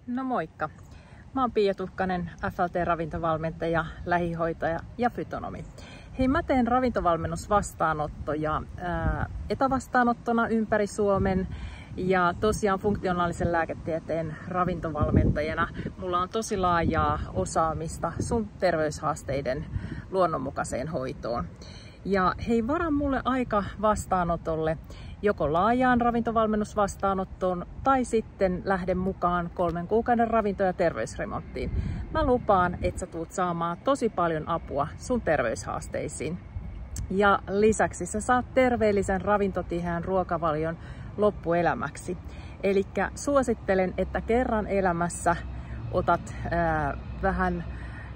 No moikka! Mä oon Pia Tuhkanen, FLT-ravintovalmentaja, lähihoitaja ja fytonomi. Hei, mä teen ravintovalmennusvastaanottoja etävastaanottona ympäri Suomen ja tosiaan funktionaalisen lääketieteen ravintovalmentajana mulla on tosi laajaa osaamista sun terveyshaasteiden luonnonmukaiseen hoitoon. Ja hei, varaa mulle aika vastaanotolle, joko laajaan ravintovalmennusvastaanottoon tai sitten lähde mukaan 3 kuukauden ravinto- ja terveysremonttiin. Mä lupaan, että sä tuut saamaan tosi paljon apua sun terveyshaasteisiin. Ja lisäksi sä saat terveellisen ravintotiheän ruokavalion loppuelämäksi. Eli suosittelen, että kerran elämässä otat vähän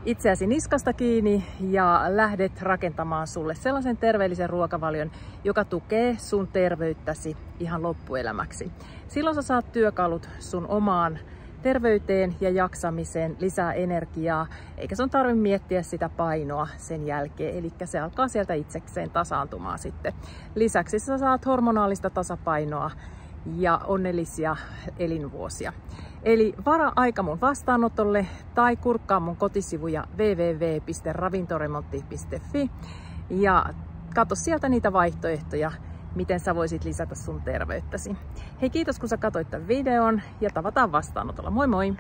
itseäsi niskasta kiinni ja lähdet rakentamaan sulle sellaisen terveellisen ruokavalion, joka tukee sun terveyttäsi ihan loppuelämäksi. Silloin sä saat työkalut sun omaan terveyteen ja jaksamiseen, lisää energiaa, eikä sun tarvitse miettiä sitä painoa sen jälkeen, eli se alkaa sieltä itsekseen tasaantumaan sitten. Lisäksi sä saat hormonaalista tasapainoa ja onnellisia elinvuosia. Eli varaa aika mun vastaanotolle tai kurkkaa mun kotisivuja www.ravintoremontti.fi ja katso sieltä niitä vaihtoehtoja, miten sä voisit lisätä sun terveyttäsi. Hei, kiitos kun sä katsoit tämän videon ja tavataan vastaanotolla. Moi moi!